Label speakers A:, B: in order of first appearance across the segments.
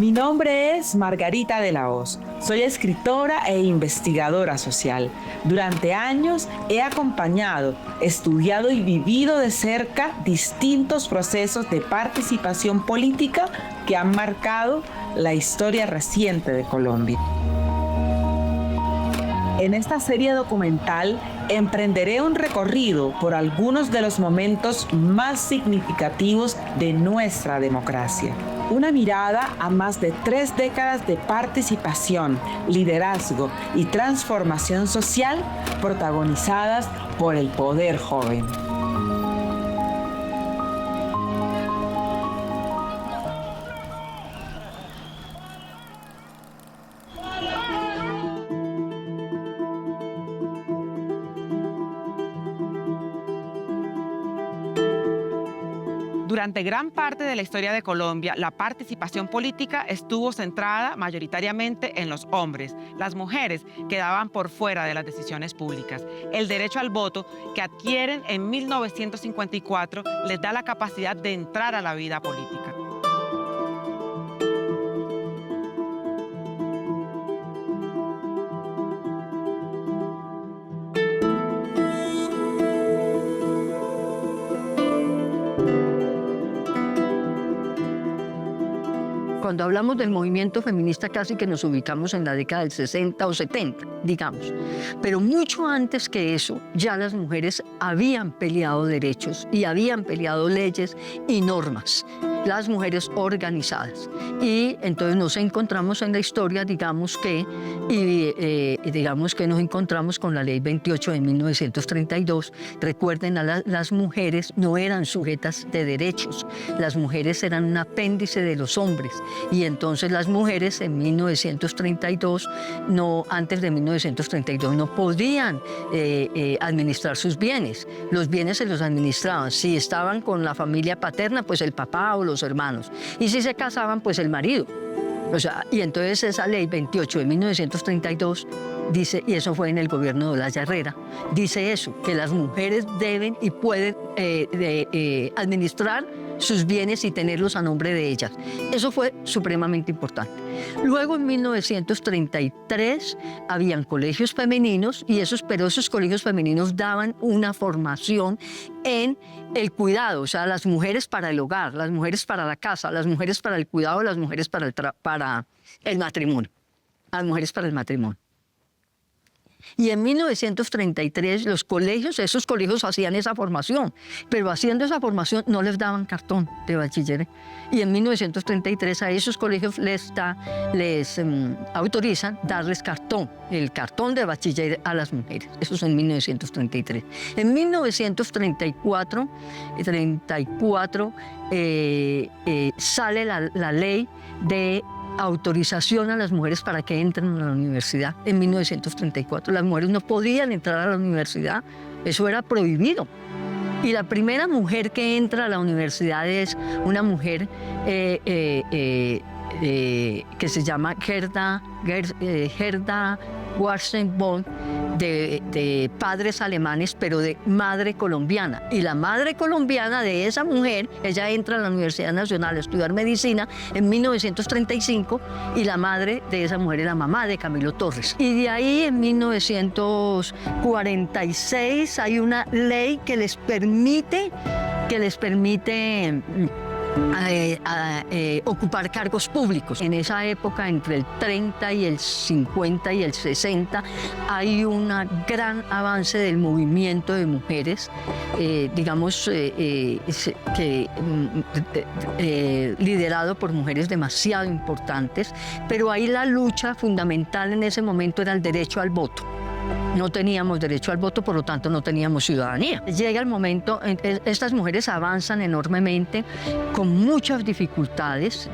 A: Mi nombre es Margarita de la Hoz. Soy escritora e investigadora social. Durante años he acompañado, estudiado y vivido de cerca distintos procesos de participación política que han marcado la historia reciente de Colombia. En esta serie documental emprenderé un recorrido por algunos de los momentos más significativos de nuestra democracia. Una mirada a más de 3 décadas de participación, liderazgo y transformación social protagonizadas por el poder joven. Durante gran parte de la historia de Colombia, la participación política estuvo centrada mayoritariamente en los hombres. Las mujeres quedaban por fuera de las decisiones públicas. El derecho al voto que adquieren en 1954 les da la capacidad de entrar a la vida política.
B: Cuando hablamos del movimiento feminista casi que nos ubicamos en la década del 60 o 70, digamos. Pero mucho antes que eso, ya las mujeres habían peleado derechos y habían peleado leyes y normas. Las mujeres organizadas. Y entonces nos encontramos en la historia, digamos que nos encontramos con la Ley 28 de 1932. Recuerden, las mujeres no eran sujetas de derechos. Las mujeres eran un apéndice de los hombres. Y entonces las mujeres en 1932, antes de 1932, no podían administrar sus bienes. Los bienes se los administraban. Si estaban con la familia paterna, pues el papá o los hermanos. Y si se casaban, pues el marido. Y entonces esa ley 28 de 1932 dice, y eso fue en el gobierno de Olaya Herrera, dice eso, que las mujeres deben y pueden administrar sus bienes y tenerlos a nombre de ellas. Eso fue supremamente importante. Luego, en 1933, habían colegios femeninos, pero esos colegios femeninos daban una formación en el cuidado, o sea, las mujeres para el hogar, las mujeres para la casa, las mujeres para el cuidado, las mujeres para el matrimonio, las mujeres para el matrimonio. Y en 1933 esos colegios hacían esa formación, pero haciendo esa formación no les daban cartón de bachiller. Y en 1933 a esos colegios les autorizan darles el cartón de bachiller a las mujeres. Eso es en 1933. En 1934 sale la ley de autorización a las mujeres para que entren a la universidad. En 1934 las mujeres no podían entrar a la universidad, eso era prohibido. Y la primera mujer que entra a la universidad es una mujer que se llama Gerda Warstenborn, de padres alemanes, pero de madre colombiana. Y la madre colombiana de esa mujer, ella entra a la Universidad Nacional a estudiar medicina en 1935, y la madre de esa mujer es la mamá de Camilo Torres. Y de ahí, en 1946, hay una ley que les permite ocupar cargos públicos. En esa época, entre el 30 y el 50 y el 60, hay un gran avance del movimiento de mujeres, liderado por mujeres demasiado importantes, pero ahí la lucha fundamental en ese momento era el derecho al voto. No teníamos derecho al voto, por lo tanto no teníamos ciudadanía. Llega el momento, estas mujeres avanzan enormemente con muchas dificultades,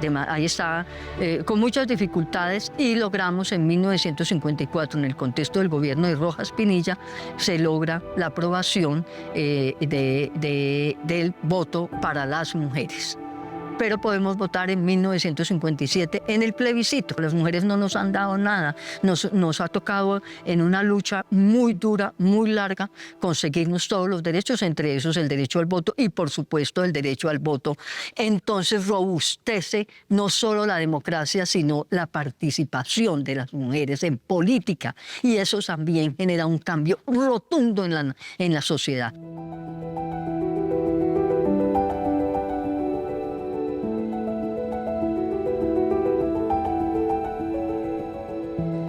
B: con muchas dificultades, y logramos en 1954, en el contexto del gobierno de Rojas Pinilla, se logra la aprobación del voto para las mujeres. pero podemos votar en 1957 en el plebiscito. Las mujeres no nos han dado nada, nos ha tocado en una lucha muy dura, muy larga, conseguirnos todos los derechos, entre esos el derecho al voto y por supuesto el derecho al voto. Entonces robustece no solo la democracia, sino la participación de las mujeres en política, y eso también genera un cambio rotundo en la sociedad.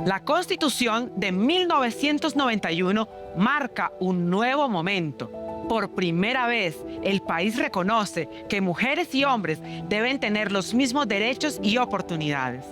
A: La Constitución de 1991 marca un nuevo momento. Por primera vez, el país reconoce que mujeres y hombres deben tener los mismos derechos y oportunidades.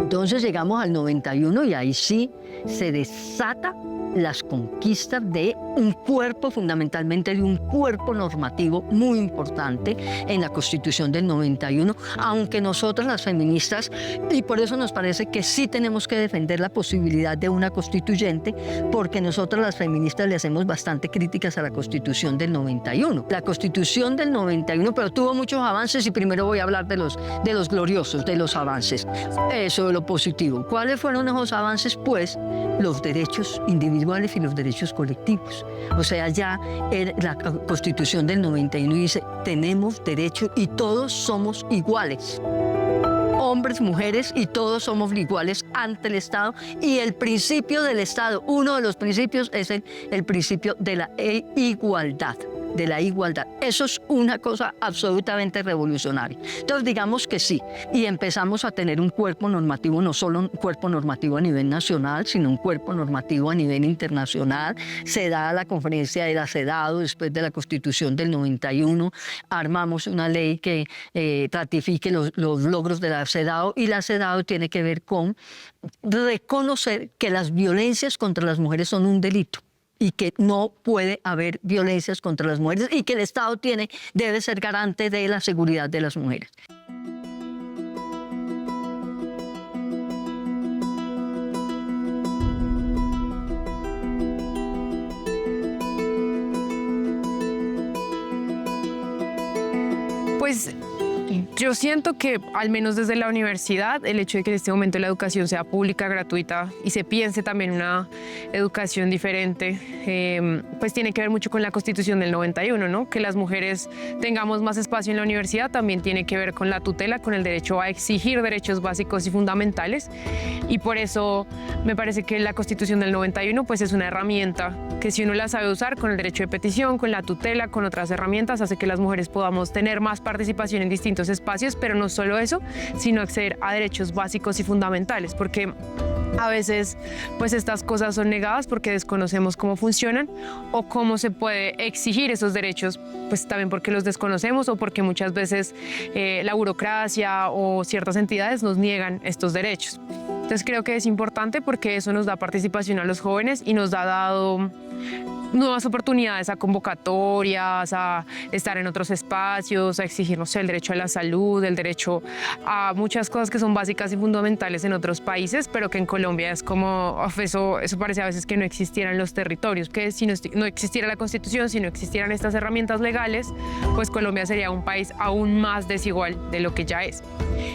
B: Entonces llegamos al 91 y ahí sí se desata las conquistas de un cuerpo, fundamentalmente de un cuerpo normativo muy importante en la Constitución del 91, aunque nosotras las feministas, y por eso nos parece que sí tenemos que defender la posibilidad de una constituyente, porque nosotras las feministas le hacemos bastante críticas a la Constitución del 91. La Constitución del 91, pero tuvo muchos avances y primero voy a hablar de los gloriosos, de los avances, eso de lo positivo. ¿Cuáles fueron esos avances? Pues los derechos individuales y los derechos colectivos. O sea, ya la Constitución del 91 dice, tenemos derecho y todos somos iguales. Hombres, mujeres, y todos somos iguales ante el Estado. Y el principio del Estado, uno de los principios es el principio de la igualdad. De la igualdad. Eso es una cosa absolutamente revolucionaria. Entonces digamos que sí, y empezamos a tener un cuerpo normativo, no solo un cuerpo normativo a nivel nacional, sino un cuerpo normativo a nivel internacional. Se da la conferencia de la CEDAW después de la Constitución del 91, armamos una ley que ratifique los logros de la CEDAW, y la CEDAW tiene que ver con reconocer que las violencias contra las mujeres son un delito, y que no puede haber violencias contra las mujeres y que el Estado debe ser garante de la seguridad de las mujeres.
C: Pues yo siento que, al menos desde la universidad, el hecho de que en este momento la educación sea pública, gratuita, y se piense también una educación diferente, pues tiene que ver mucho con la Constitución del 91, ¿no? Que las mujeres tengamos más espacio en la universidad también tiene que ver con la tutela, con el derecho a exigir derechos básicos y fundamentales, y por eso me parece que la Constitución del 91 pues es una herramienta que, si uno la sabe usar con el derecho de petición, con la tutela, con otras herramientas, hace que las mujeres podamos tener más participación en distintos espacios, pero no solo eso, sino acceder a derechos básicos y fundamentales, porque a veces pues estas cosas son negadas porque desconocemos cómo funcionan o cómo se puede exigir esos derechos, pues también porque los desconocemos o porque muchas veces la burocracia o ciertas entidades nos niegan estos derechos. Entonces creo que es importante porque eso nos da participación a los jóvenes y nos ha dado nuevas oportunidades a convocatorias, a estar en otros espacios, a exigir, no sé, el derecho a la salud, el derecho a muchas cosas que son básicas y fundamentales en otros países, pero que en Colombia es como, eso parece a veces que no existieran los territorios, que si no existiera la Constitución, si no existieran estas herramientas legales, pues Colombia sería un país aún más desigual de lo que ya es.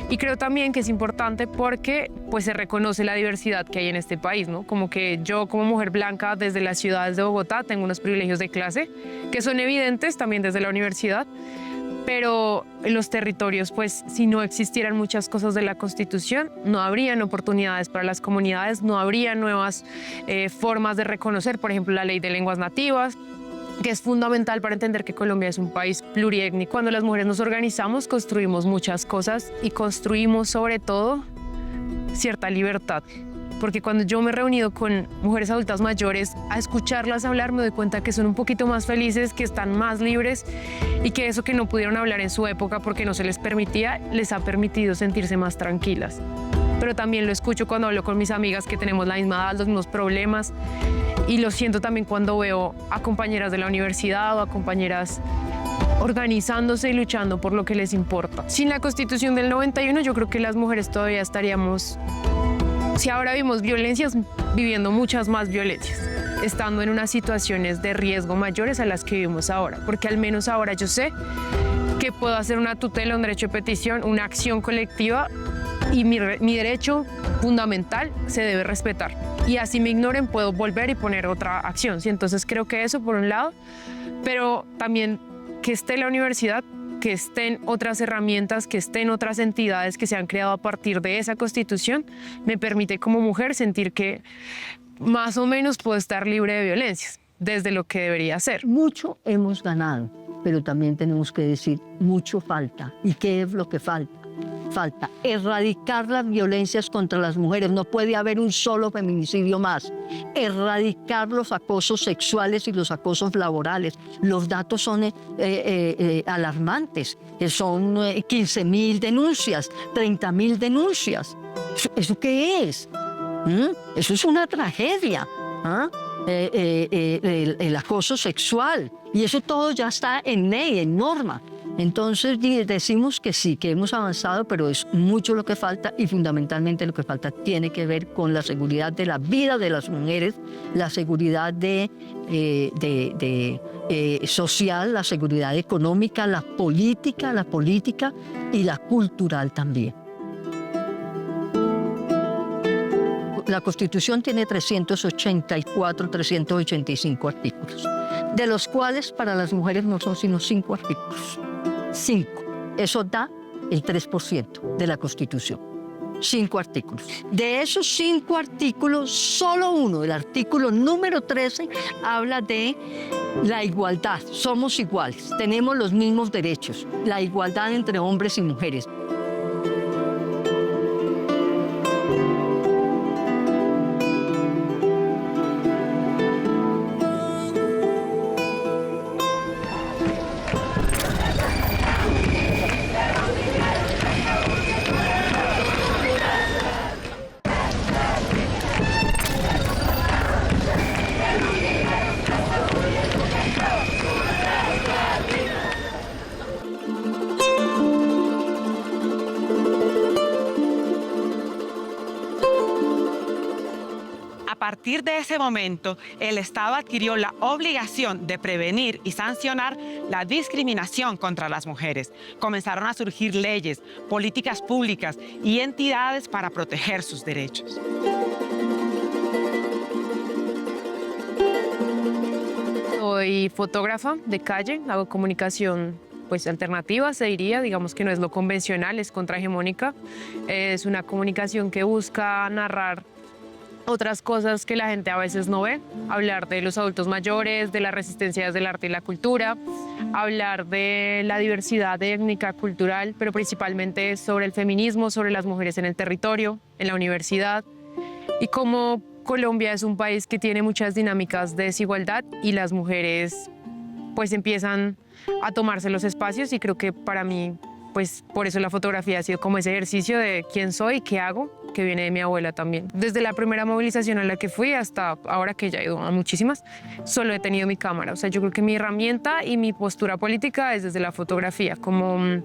C: Y creo también que es importante porque pues se reconoce la diversidad que hay en este país, ¿no? Como que yo, como mujer blanca desde las ciudades de Bogotá, tengo unos privilegios de clase que son evidentes también desde la universidad, pero en los territorios, pues si no existieran muchas cosas de la Constitución, no habrían oportunidades para las comunidades, no habría nuevas formas de reconocer, por ejemplo, la ley de lenguas nativas, que es fundamental para entender que Colombia es un país pluriétnico. Cuando las mujeres nos organizamos, construimos muchas cosas y construimos sobre todo cierta libertad. Porque cuando yo me he reunido con mujeres adultas mayores a escucharlas hablar, me doy cuenta que son un poquito más felices, que están más libres y que eso que no pudieron hablar en su época porque no se les permitía, les ha permitido sentirse más tranquilas. Pero también lo escucho cuando hablo con mis amigas que tenemos la misma edad, los mismos problemas, y lo siento también cuando veo a compañeras de la universidad o a compañeras organizándose y luchando por lo que les importa. Sin la Constitución del 91, yo creo que las mujeres todavía estaríamos, si ahora vimos violencias, viviendo muchas más violencias. estando en unas situaciones de riesgo mayores a las que vivimos ahora, porque al menos ahora yo sé que puedo hacer una tutela, un derecho de petición, una acción colectiva y mi derecho fundamental se debe respetar. Y así me ignoren, puedo volver y poner otra acción. ¿Sí? Entonces creo que eso por un lado, pero también que esté la universidad, que estén otras herramientas, que estén otras entidades que se han creado a partir de esa Constitución, me permite como mujer sentir que más o menos puedo estar libre de violencias, desde lo que debería ser.
B: Mucho hemos ganado, pero también tenemos que decir, mucho falta. ¿Y qué es lo que falta? Falta erradicar las violencias contra las mujeres. No puede haber un solo feminicidio más. Erradicar los acosos sexuales y los acosos laborales. Los datos son alarmantes. Son 15.000 denuncias, 30.000 denuncias. ¿Eso qué es? Eso es una tragedia. El acoso sexual. Y eso todo ya está en ley, en norma. Entonces decimos que sí, que hemos avanzado, pero es mucho lo que falta y fundamentalmente lo que falta tiene que ver con la seguridad de la vida de las mujeres, la seguridad social, la seguridad económica, la política y la cultural también. La Constitución tiene 384, 385 artículos, de los cuales para las mujeres no son sino 5 artículos. 5. Eso da el 3% de la Constitución. 5 artículos. De esos 5 artículos, solo uno, el artículo número 13, habla de la igualdad. Somos iguales, tenemos los mismos derechos, la igualdad entre hombres y mujeres.
A: A partir de ese momento, el Estado adquirió la obligación de prevenir y sancionar la discriminación contra las mujeres. Comenzaron a surgir leyes, políticas públicas y entidades para proteger sus derechos.
C: Soy fotógrafa de calle, hago comunicación pues alternativa, se diría, digamos que no es lo convencional, es contrahegemónica. Es una comunicación que busca narrar otras cosas que la gente a veces no ve, hablar de los adultos mayores, de las resistencias del arte y la cultura, hablar de la diversidad étnica, cultural, pero principalmente sobre el feminismo, sobre las mujeres en el territorio, en la universidad, y cómo Colombia es un país que tiene muchas dinámicas de desigualdad y las mujeres pues empiezan a tomarse los espacios, y creo que para mí pues por eso la fotografía ha sido como ese ejercicio de quién soy, qué hago, que viene de mi abuela también. Desde la primera movilización a la que fui hasta ahora que ya he ido a muchísimas, solo he tenido mi cámara. O sea, yo creo que mi herramienta y mi postura política es desde la fotografía, como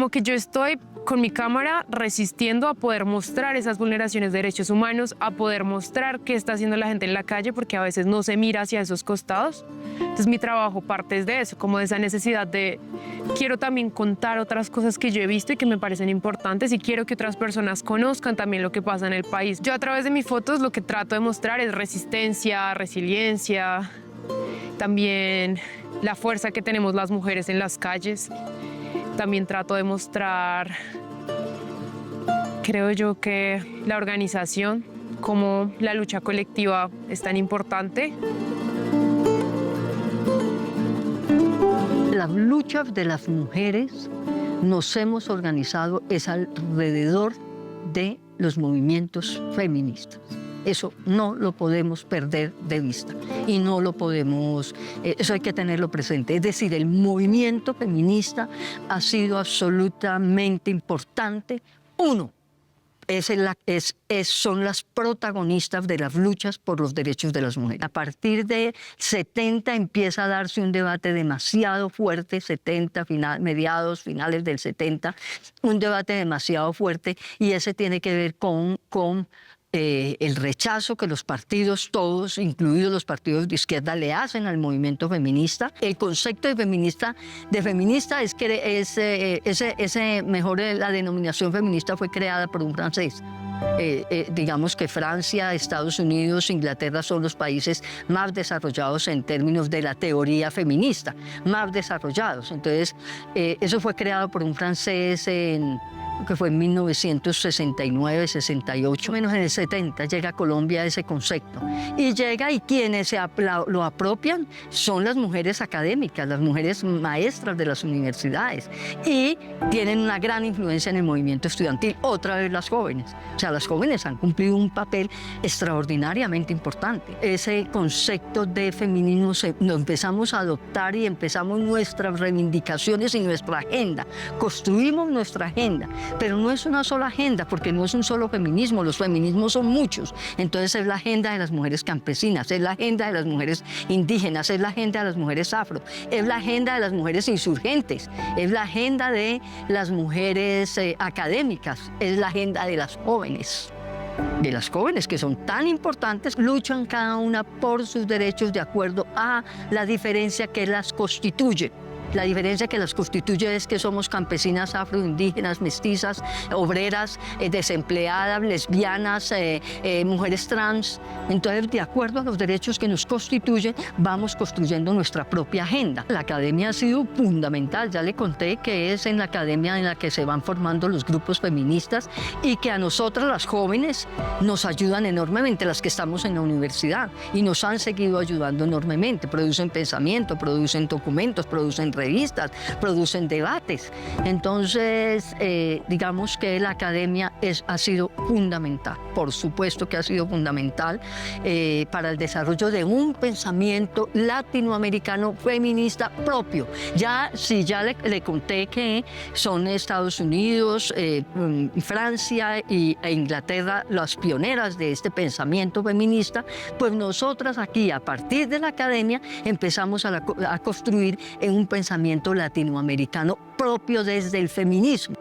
C: que yo estoy con mi cámara resistiendo a poder mostrar esas vulneraciones de derechos humanos, a poder mostrar qué está haciendo la gente en la calle, porque a veces no se mira hacia esos costados. Entonces mi trabajo parte de eso, como de esa necesidad de quiero también contar otras cosas que yo he visto y que me parecen importantes, y quiero que otras personas conozcan también lo que pasa en el país. Yo a través de mis fotos lo que trato de mostrar es resistencia, resiliencia, también la fuerza que tenemos las mujeres en las calles. También trato de mostrar, creo yo, que la organización, cómo la lucha colectiva es tan importante.
B: Las luchas de las mujeres nos hemos organizado es alrededor de los movimientos feministas. Eso no lo podemos perder de vista y no lo podemos, eso hay que tenerlo presente. Es decir, el movimiento feminista ha sido absolutamente importante. Uno, son las protagonistas de las luchas por los derechos de las mujeres. A partir de 70 empieza a darse un debate demasiado fuerte, 70, mediados, finales del 70, un debate demasiado fuerte, y ese tiene que ver con el rechazo que los partidos todos, incluidos los partidos de izquierda, le hacen al movimiento feminista. El concepto de feminista es que la denominación feminista fue creada por un francés. Digamos que Francia, Estados Unidos, Inglaterra son los países más desarrollados en términos de la teoría feminista, más desarrollados. Entonces, eso fue creado por un francés que fue en 1969, 68, menos en el 70, llega a Colombia ese concepto. Y quienes lo apropian son las mujeres académicas, las mujeres maestras de las universidades. Y tienen una gran influencia en el movimiento estudiantil, otra vez las jóvenes. O sea, las jóvenes han cumplido un papel extraordinariamente importante. Ese concepto de feminismo lo empezamos a adoptar y empezamos nuestras reivindicaciones y nuestra agenda. Construimos nuestra agenda. Pero no es una sola agenda, porque no es un solo feminismo, los feminismos son muchos. Entonces es la agenda de las mujeres campesinas, es la agenda de las mujeres indígenas, es la agenda de las mujeres afro, es la agenda de las mujeres insurgentes, es la agenda de las mujeres académicas, es la agenda de las jóvenes. De las jóvenes que son tan importantes, luchan cada una por sus derechos de acuerdo a la diferencia que las constituye. La diferencia que las constituye es que somos campesinas, afroindígenas, mestizas, obreras, desempleadas, lesbianas, mujeres trans. Entonces, de acuerdo a los derechos que nos constituyen, vamos construyendo nuestra propia agenda. La academia ha sido fundamental. Ya le conté que es en la academia en la que se van formando los grupos feministas y que a nosotras, las jóvenes, nos ayudan enormemente, las que estamos en la universidad, y nos han seguido ayudando enormemente. Producen pensamiento, producen documentos, producen revistas, producen debates. Entonces, digamos que la academia ha sido fundamental, por supuesto que ha sido fundamental para el desarrollo de un pensamiento latinoamericano feminista propio. Ya le conté que son Estados Unidos, Francia e Inglaterra las pioneras de este pensamiento feminista, pues nosotras aquí, a partir de la academia, empezamos a construir un pensamiento latinoamericano propio desde el feminismo.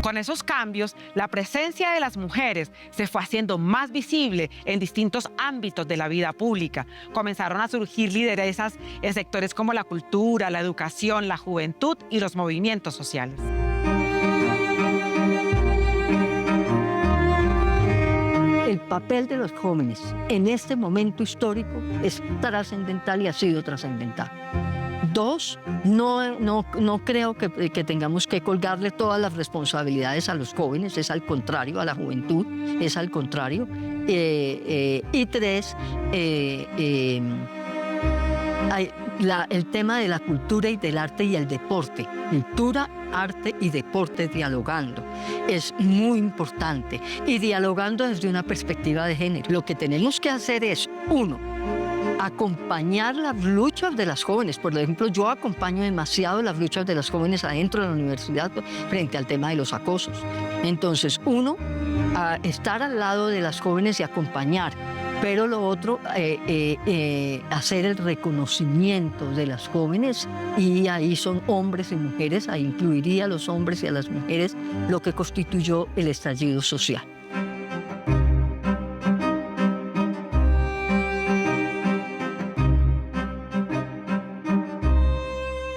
A: Con esos cambios, la presencia de las mujeres se fue haciendo más visible en distintos ámbitos de la vida pública. Comenzaron a surgir lideresas en sectores como la cultura, la educación, la juventud y los movimientos sociales. El papel de los jóvenes en este momento histórico es trascendental y ha sido trascendental. Dos, no creo que tengamos que colgarle todas las responsabilidades a los jóvenes, es al contrario, a la juventud, es al contrario. Y tres, el tema de la cultura y del arte y el deporte. Cultura, arte y deporte dialogando. Es muy importante. Y dialogando desde una perspectiva de género. Lo que tenemos que hacer es, uno, acompañar las luchas de las jóvenes. Por ejemplo, yo acompaño demasiado las luchas de las jóvenes adentro de la universidad frente al tema de los acosos. Entonces, uno, estar al lado de las jóvenes y acompañar. Pero lo otro, hacer el reconocimiento de las jóvenes, y ahí son hombres y mujeres, ahí incluiría a los hombres y a las mujeres, lo que constituyó el estallido social.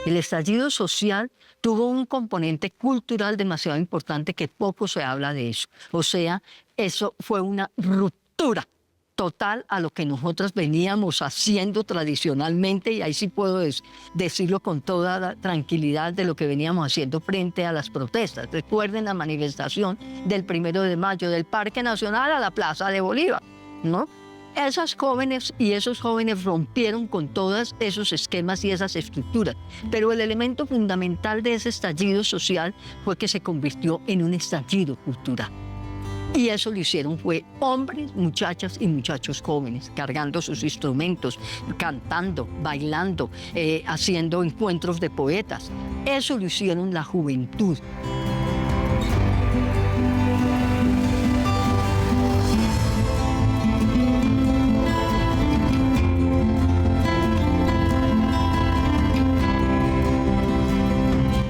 A: El estallido social tuvo un componente cultural demasiado importante que poco se habla de eso. O sea, eso fue una ruptura total a lo que nosotros veníamos haciendo tradicionalmente, y ahí sí puedo decirlo con toda la tranquilidad de lo que veníamos haciendo frente a las protestas. Recuerden la manifestación del 1 de mayo del Parque Nacional a la Plaza de Bolívar, ¿no? Esas jóvenes y esos jóvenes rompieron con todos esos esquemas y esas estructuras, pero el elemento fundamental de ese estallido social fue que se convirtió en un estallido cultural.
B: Y eso lo hicieron fue hombres, muchachas y muchachos jóvenes, cargando sus instrumentos, cantando, bailando, haciendo encuentros de poetas. Eso lo hicieron la juventud.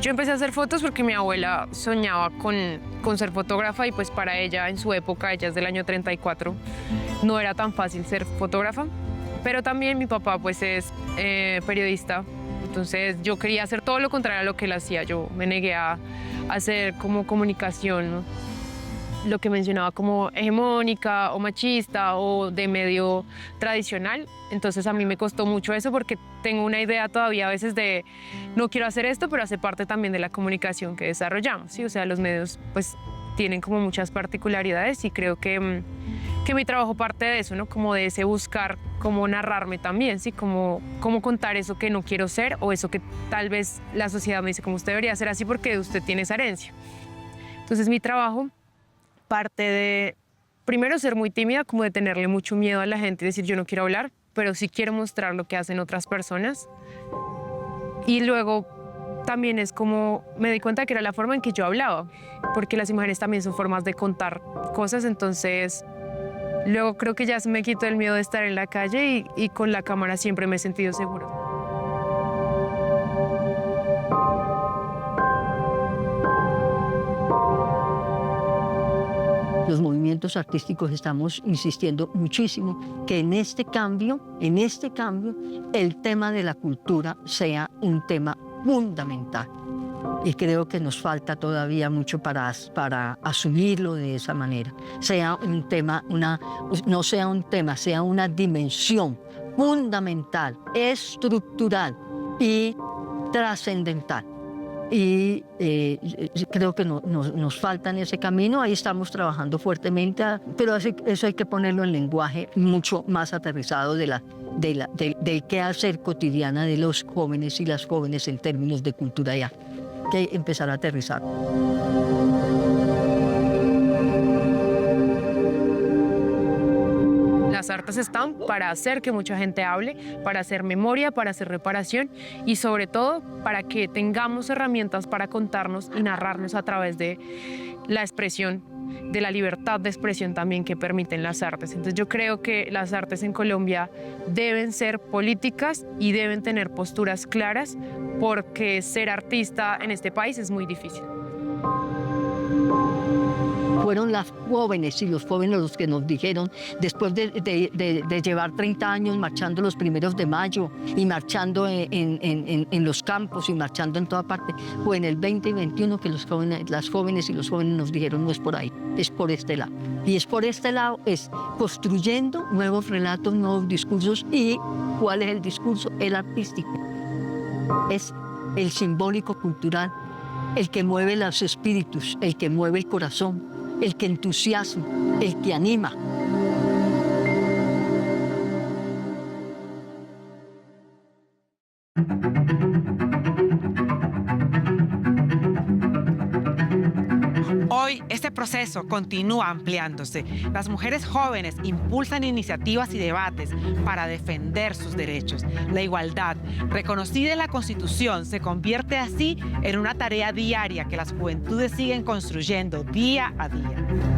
C: Yo empecé a hacer fotos porque mi abuela soñaba con ser fotógrafa y pues para ella en su época, ella es del año 34, no era tan fácil ser fotógrafa. Pero también mi papá pues es periodista, entonces yo quería hacer todo lo contrario a lo que él hacía. Yo me negué a hacer como comunicación, ¿no? Lo que mencionaba como hegemónica o machista o de medio tradicional. Entonces a mí me costó mucho eso porque tengo una idea todavía a veces de no quiero hacer esto, pero hace parte también de la comunicación que desarrollamos, ¿sí? O sea, los medios pues tienen como muchas particularidades y creo que mi trabajo parte de eso, ¿no? Como de ese buscar cómo narrarme también, ¿sí? Cómo contar eso que no quiero ser o eso que tal vez la sociedad me dice como usted debería ser así porque usted tiene esa herencia. Entonces mi trabajo parte de, primero, ser muy tímida, como de tenerle mucho miedo a la gente y decir yo no quiero hablar, pero sí quiero mostrar lo que hacen otras personas. Y luego también es como, me di cuenta que era la forma en que yo hablaba, porque las imágenes también son formas de contar cosas, entonces luego creo que ya se me quitó el miedo de estar en la calle y con la cámara siempre me he sentido segura.
B: Los movimientos artísticos estamos insistiendo muchísimo que en este cambio, el tema de la cultura sea un tema fundamental. Y creo que nos falta todavía mucho para asumirlo de esa manera. Sea un tema, no sea un tema, sea una dimensión fundamental, estructural y trascendental. Y creo que nos falta en ese camino, ahí estamos trabajando fuertemente, pero eso hay que ponerlo en lenguaje mucho más aterrizado del quehacer cotidiana de los jóvenes y las jóvenes en términos de cultura ya, que empezar a aterrizar.
C: Las artes están para hacer que mucha gente hable, para hacer memoria, para hacer reparación y sobre todo para que tengamos herramientas para contarnos y narrarnos a través de la expresión, de la libertad de expresión también que permiten las artes. Entonces yo creo que las artes en Colombia deben ser políticas y deben tener posturas claras porque ser artista en este país es muy difícil.
B: Fueron las jóvenes y los jóvenes los que nos dijeron, después de llevar 30 años marchando los 1 de mayo y marchando en los campos y marchando en toda parte, fue en el 20 y 21 que las jóvenes y los jóvenes nos dijeron no es por ahí, es por este lado. Y es por este lado, es construyendo nuevos relatos, nuevos discursos. ¿Y cuál es el discurso? El artístico. Es el simbólico cultural, el que mueve los espíritus, el que mueve el corazón, el que entusiasma, el que anima.
A: Hoy este proceso continúa ampliándose. Las mujeres jóvenes impulsan iniciativas y debates para defender sus derechos. La igualdad, reconocida en la Constitución, se convierte así en una tarea diaria que las juventudes siguen construyendo día a día.